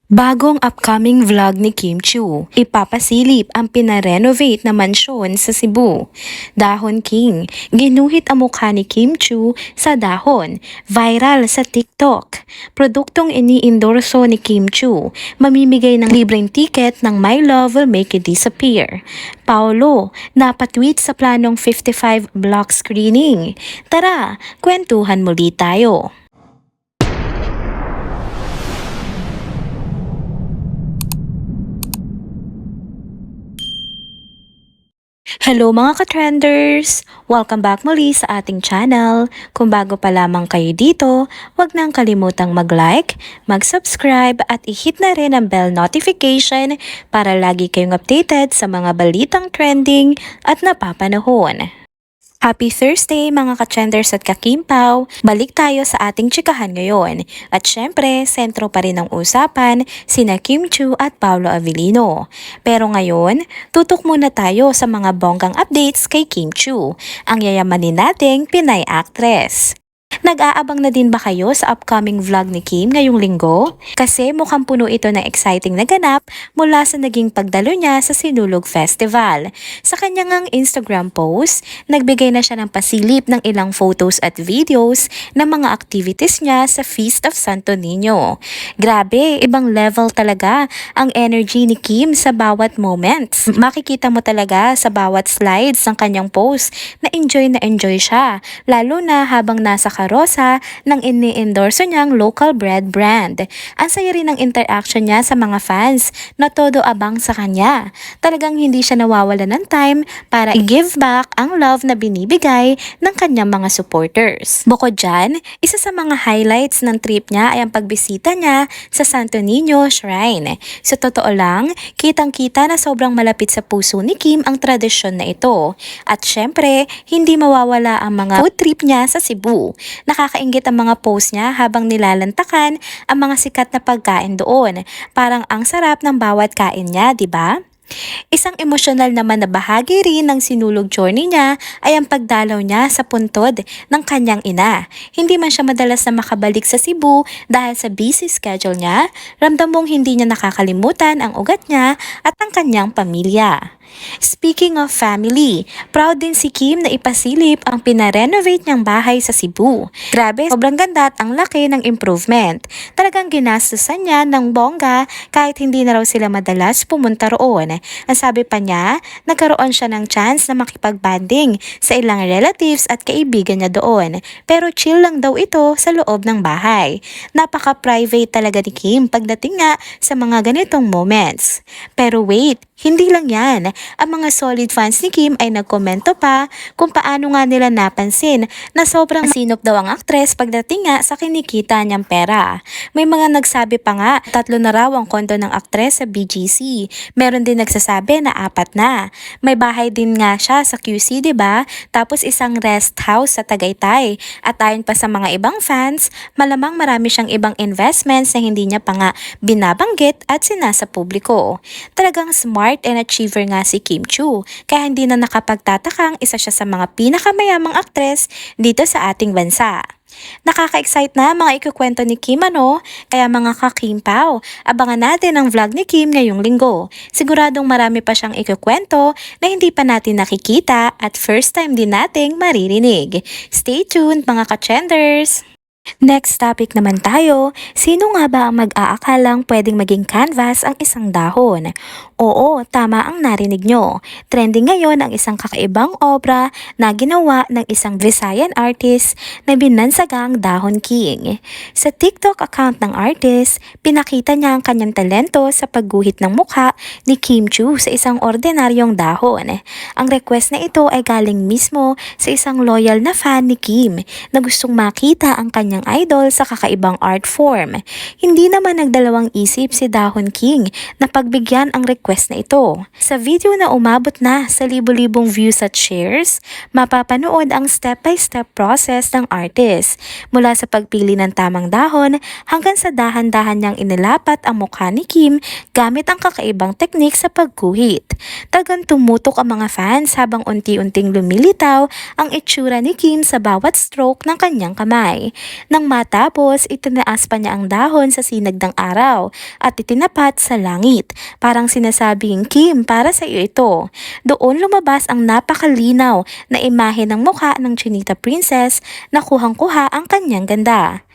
Bagong upcoming vlog ni Kim Chiu, ipapasilip ang pinarenovate na mansyon sa Cebu. Dahon King, ginuhit ang mukha ni Kim Chiu sa dahon, viral sa TikTok. Produktong ini-endorso ni Kim Chiu, mamimigay ng libreng ticket ng My Love Will Make It Disappear. Paolo, napatweet sa planong 55 block screening. Tara, kwentuhan muli tayo. Hello mga ka-trenders! Welcome back muli sa ating channel. Kung bago pa lamang kayo dito, huwag nang kalimutang mag-like, mag-subscribe at i-hit na rin ang bell notification para lagi kayong updated sa mga balitang trending at napapanahon. Happy Thursday mga ka-trenders at kakimpaw! Balik tayo sa ating chikahan ngayon. At syempre, sentro pa rin ng usapan sina Kim Chiu at Paolo Avellino. Pero ngayon, tutok muna tayo sa mga bonggang updates kay Kim Chiu, ang yayamanin nating Pinay actress. Nag-aabang na din ba kayo sa upcoming vlog ni Kim ngayong linggo? Kasi mukhang puno ito ng exciting na ganap mula sa naging pagdalo niya sa Sinulog Festival. Sa kanyang Instagram post, nagbigay na siya ng pasilip ng ilang photos at videos ng mga activities niya sa Feast of Santo Niño. Grabe, ibang level talaga ang energy ni Kim sa bawat moments. Makikita mo talaga sa bawat slides ng kanyang post na enjoy siya, lalo na habang nasa karosa ng ini-endorso niyang local bread brand. Ang saya rin ng interaction niya sa mga fans na todo abang sa kanya. Talagang hindi siya nawawala ng time para i-give back ang love na binibigay ng kanyang mga supporters. Bukod dyan, isa sa mga highlights ng trip niya ay ang pagbisita niya sa Santo Niño Shrine. Sa totoo lang, kitang-kita na sobrang malapit sa puso ni Kim ang tradisyon na ito. At syempre, hindi mawawala ang mga food trip niya sa Cebu. Nakakainggit ang mga post niya habang nilalantakan ang mga sikat na pagkain doon. Parang ang sarap ng bawat kain niya, di ba? Isang emosyonal naman na bahagi rin ng sinulog journey niya ay ang pagdalaw niya sa puntod ng kanyang ina. Hindi man siya madalas na makabalik sa Cebu dahil sa busy schedule niya, ramdam mong hindi niya nakakalimutan ang ugat niya at ang kanyang pamilya. Speaking of family, proud din si Kim na ipasilip ang pinarenovate niyang bahay sa Cebu. Grabe, sobrang ganda at ang laki ng improvement. Talagang ginastusan niya ng bongga kahit hindi na raw sila madalas pumunta roon. Ang sabi pa niya, nagkaroon siya ng chance na makipag-banding sa ilang relatives at kaibigan niya doon. Pero chill lang daw ito sa loob ng bahay. Napaka-private talaga ni Kim pagdating nga sa mga ganitong moments. Pero wait, hindi lang yan. Ang mga solid fans ni Kim ay nagkomento pa kung paano nga nila napansin na sobrang sinop daw ang aktres pagdating nga sa kinikita niyang pera. May mga nagsabi pa nga 3 na raw ang kondo ng aktres sa BGC. Meron din nagsasabi na 4 na. May bahay din nga siya sa QC, 'di ba? Tapos isang rest house sa Tagaytay. At ayon pa sa mga ibang fans, malamang marami siyang ibang investments na hindi niya pa nga binabanggit at sinasa publiko. Talagang smart and achiever nga si Kim Chiu, kaya hindi na nakapagtatakang isa siya sa mga pinakamayamang aktres dito sa ating bansa. Nakaka-excite na mga ikukwento ni Kim kaya mga kakimpaw, abangan natin ang vlog ni Kim ngayong linggo. Siguradong marami pa siyang ikukwento na hindi pa natin nakikita at first time din nating maririnig. Stay tuned mga ka-trenders! Next topic naman tayo, sino nga ba ang mag-aakalang pwedeng maging canvas ang isang dahon? Oo, tama ang narinig nyo. Trending ngayon ang isang kakaibang obra na ginawa ng isang Visayan artist na binansagang Dahon King. Sa TikTok account ng artist, pinakita niya ang kanyang talento sa pagguhit ng mukha ni Kim Chiu sa isang ordinaryong dahon. Ang request na ito ay galing mismo sa isang loyal na fan ni Kim na gustong makita ang kanyang idol sa kakaibang art form. Hindi naman nagdalawang isip si Dahon King na pagbigyan ang request na ito. Sa video na umabot na sa libo-libong views at shares, mapapanood ang step-by-step process ng artist mula sa pagpili ng tamang dahon hanggang sa dahan-dahan niyang inilapat ang mukha ni Kim gamit ang kakaibang teknik sa pagguhit. Talagang tumutok ang mga fans habang unti-unting lumilitaw ang itsura ni Kim sa bawat stroke ng kanyang kamay. Nang matapos, itinaas pa niya ang dahon sa sinag ng araw at itinapat sa langit. Parang sinasabing, Kim, para sa iyo ito. Doon lumabas ang napakalinaw na imahe ng mukha ng Chinita Princess na kuhang-kuha ang kanyang ganda.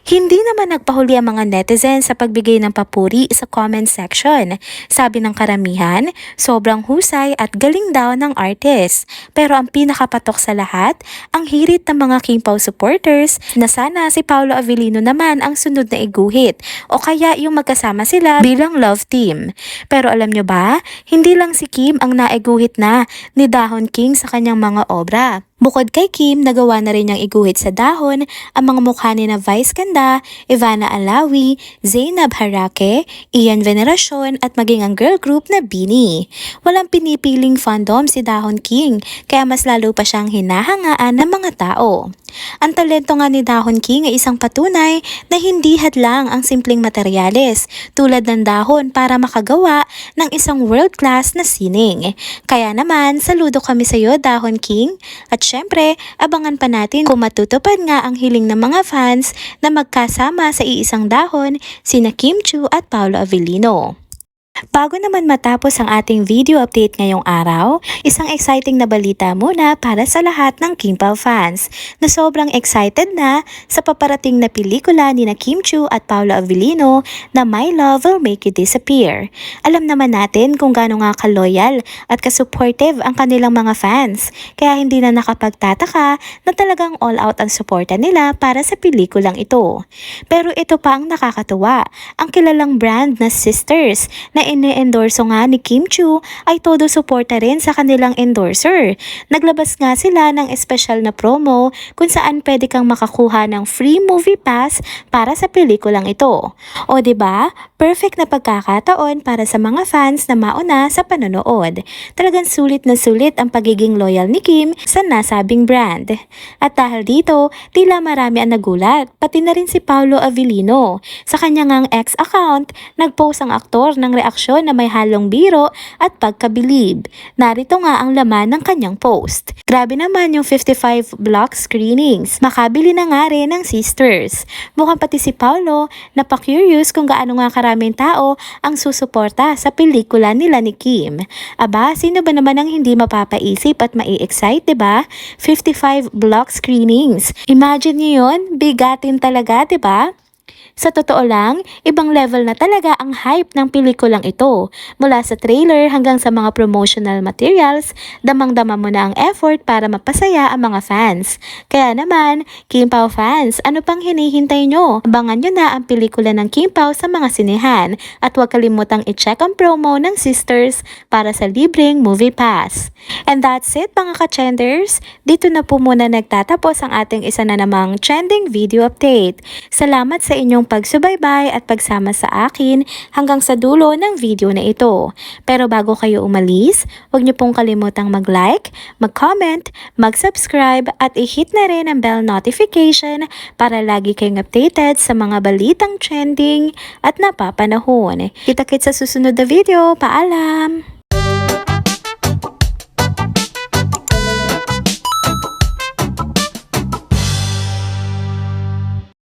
Hindi naman nagpahuli ang mga netizens sa pagbigay ng papuri sa comment section. Sabi ng karamihan, sobrang husay at galing daw ng artist. Pero ang pinakapatok sa lahat, ang hirit ng mga King Pao supporters na sana si Paolo Avellino naman ang sunod na iguhit o kaya yung magkasama sila bilang love team. Pero alam nyo ba, hindi lang si Kim ang naiguhit na ni Dahon King sa kanyang mga obra. Bukod kay Kim, nagawa na rin niyang iguhit sa dahon ang mga mukha ni na Vice Ganda, Ivana Alawi, Zainab Harake, Ian Veneracion at maging ang girl group na BINI. Walang pinipiling fandom si Dahon King, kaya mas lalo pa siyang hinahangaan ng mga tao. Ang talento nga ni Dahon King ay isang patunay na hindi hadlang ang simpleng materyales tulad ng dahon para makagawa ng isang world-class na sining. Kaya naman, saludo kami sa iyo Dahon King at syempre, abangan pa natin kung matutupad nga ang hiling ng mga fans na magkasama sa iisang dahon sina Kim Chiu at Paolo Avellino. Bago naman matapos ang ating video update ngayong araw, isang exciting na balita muna para sa lahat ng King Pao fans na sobrang excited na sa paparating na pelikula ni na Kim Chiu at Paolo Avellino na My Love Will Make You Disappear. Alam naman natin kung gaano nga ka-loyal at ka-supportive ang kanilang mga fans, kaya hindi na nakapagtataka na talagang all out ang suporta nila para sa pelikulang ito. Pero ito pa ang nakakatuwa, ang kilalang brand na Sisters na ine-endorso nga ni Kim Chiu ay todo suporta rin sa kanilang endorser. Naglabas nga sila ng espesyal na promo kung saan pwede kang makakuha ng free movie pass para sa pelikulang ito. O diba? Perfect na pagkakataon para sa mga fans na mauna sa panonood. Talagang sulit na sulit ang pagiging loyal ni Kim sa nasabing brand. At dahil dito, tila marami ang nagulat, pati na rin si Paolo Avellino. Sa kanyang ex account, nagpost ang aktor ng reaksyon na may halong biro at pagkabilib. Narito nga ang laman ng kanyang post. Grabe naman yung 55 block screenings. Makabili na nga rin ng Sisters. Mukhang pati si Paolo napaka-curious kung gaano nga karaming tao ang susuporta sa pelikula nila ni Kim. Aba, sino ba naman ang hindi mapapaisip at mai-excite, diba? 55 block screenings. Imagine niyo yun, bigatin talaga, diba? Sa totoo lang, ibang level na talaga ang hype ng pelikulang ito. Mula sa trailer hanggang sa mga promotional materials, damang-dama mo na ang effort para mapasaya ang mga fans. Kaya naman, King Pao fans, ano pang hinihintay nyo? Abangan nyo na ang pelikula ng King Pao sa mga sinehan at huwag kalimutang i-check ang promo ng Sisters para sa libreng movie pass. And that's it mga ka-trenders. Dito na po muna nagtatapos ang ating isa na namang trending video update. Salamat sa inyong pagsubaybay at pagsama sa akin hanggang sa dulo ng video na ito. Pero bago kayo umalis, huwag niyo pong kalimutang mag-like, mag-comment, mag-subscribe at i-hit na rin ang bell notification para lagi kayong updated sa mga balitang trending at napapanahon. Kita-kits sa susunod na video. Paalam!